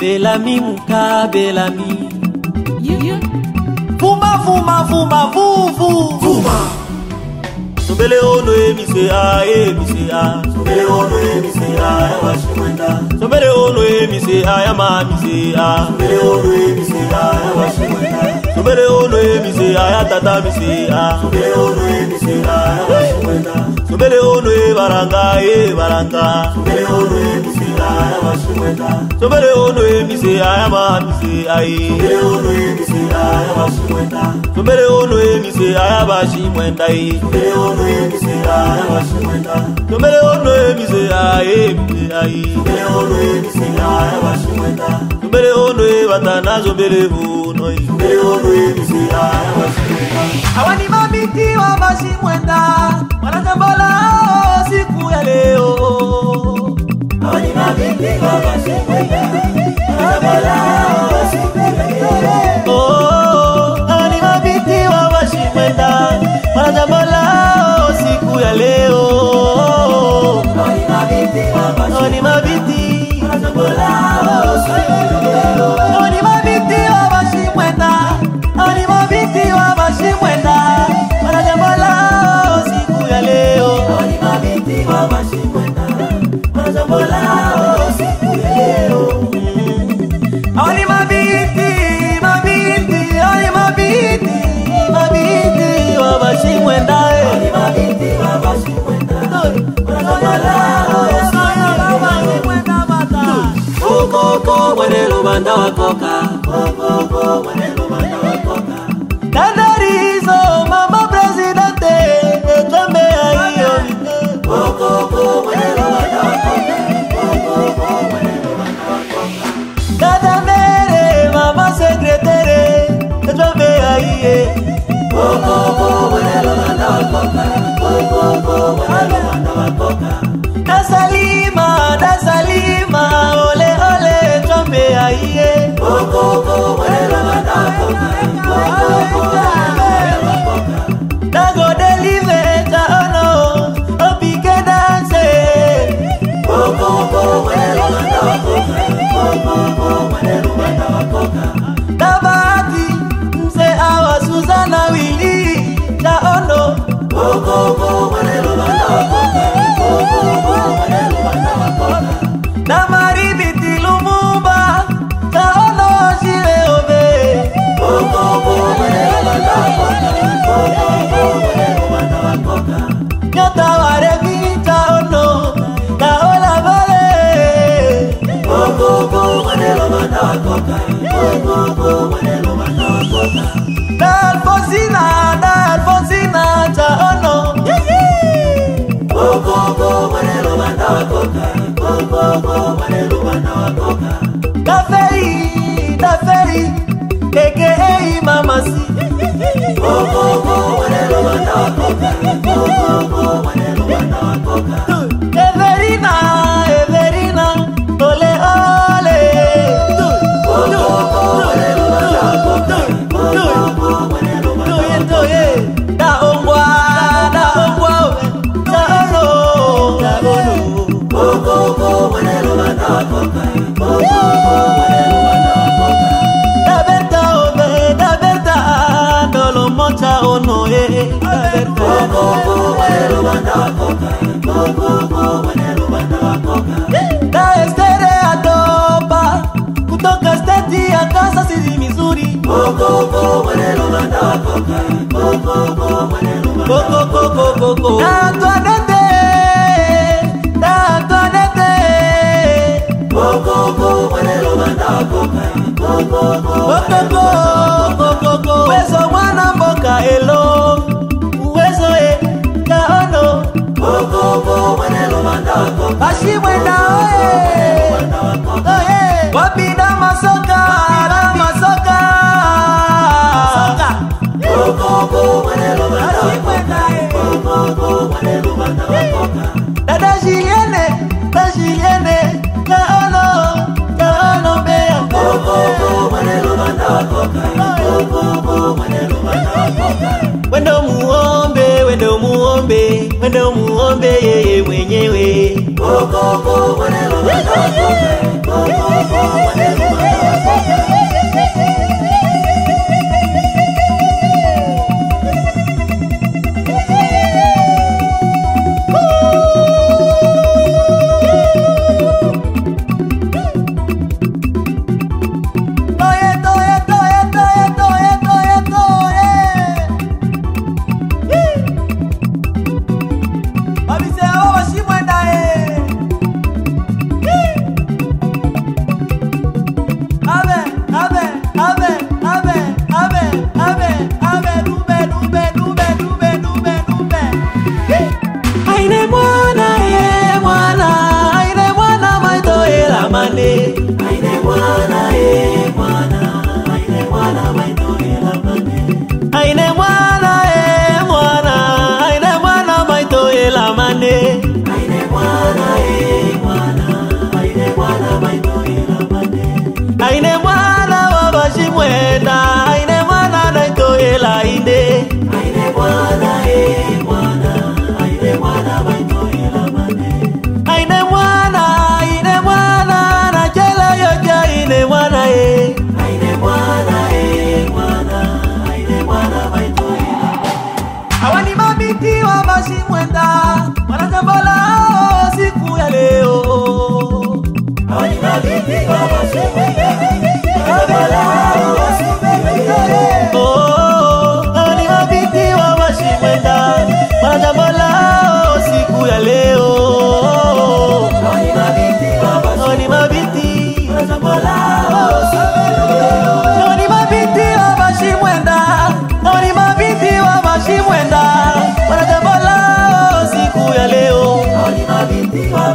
Bellamy muka Bellamy. Fuma fuma fuma fufu fuma. Sobele ono mi se a mi se a. Sobele ono mi se a ya washimwenda. Sobele ono mi se a ya ma mi se a. Sobele ono mi se a ya washimwenda. Sobele ono mi se a ya tata mi se a. Sobele ono mi se a ya washimwenda. Sobele ono baranga baranga. Sobele ono mi se a ya washimwenda. Sobele ono mi se a ya ma mi se a. Sobele ono mi se a ya washimwenda. Sobele ono mi se a ya washimwenda. Sobele ono mi se a ya washimwenda. Sobele ono mi se a Sobele ono mi se a ya washimwenda. Sobele ono batana sobele ono. Sobele ono mi se a ya washimwenda. Awani mabiti wa washimwenda. Wanazambola siku ya leo. Awani mabiti wa washimwenda. Wanazambola siku ya leo. Awani mabiti wa washimwenda. Wanazambola siku ya leo. Awani mabiti wanazambola siku ya leo. Awani mabiti wa washimwenda. Awani mabiti wa washimwenda. Wanazambola siku ya leo. Awani mabiti wa washimwenda. Wanazambola siku ya leo. Awani mabiti awani mabiti wa washimwenda. Awani mabiti wa washimwenda. Koko mwenelo banda wakoka. Koko mwenelo banda wakoka. Tandarizo mama presidente. Etombe ayo. Koko mwenelo banda wakoka. Koko mwenelo banda wakoka. Tadamere mama secretaire. Etombe ayo. Koko mwenelo banda wakoka. Koko mwenelo banda wakoka. Salima, ole ole, chombe aiye. Koko mwenelo banda wakoka. Koko mwenelo wakoka. Dago delive cha ono, opike dance. Koko mwenelo banda wakoka. Koko mwenelo banda wakoka. Tabati mse awa Suzana Willy cha ono. Koko mwenelo banda wakoka. Koko mwenelo banda wakoka. Namari biti Lumumba cha ono shire obe. Koko mwenelo banda wakoka. Koko mwenelo banda wakoka. Nyota warevi cha ono cha ola vale. Koko mwenelo banda wakoka. Koko mwenelo banda wakoka. Dalfosina cha ono. Koko mwenelo banda wakoka. Koko mwenelo banda wakoka. Daferi aka mama si. Koko mwenelo banda wakoka. Koko mwenelo banda wakoka. Everina ole ole. Koko mwenelo banda wakoka. Koko mwenelo banda wakoka. Da ongwa Koko mwenelo banda wakoka. Koko mwenelo banda wakoka. Dabeta dolo mocha ono Koko mwenelo banda wakoka. Koko mwenelo banda wakoka. Da estere adopa kutoka steti ya Kansas City Missouri. Koko mwenelo banda wakoka. Koko mwenelo banda wakoka. Koko Antoinette. Koko mwenelo banda wakoka. Koko uwezo mwana mboka elo. Uwezo kaono. Koko mwenelo banda wakoka. Washimwenda oye. Wapida masoka. Koko mwenelo banda wakoka. Koko mwenelo banda wakoka. Dada Julienne kaono bea. Koko mwenelo banda wakoka. Koko mwenelo banda wakoka. Wendo muombe yeye mwenyewe. Koko mwenelo banda wakoka. Koko mwenelo banda wakoka.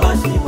bashi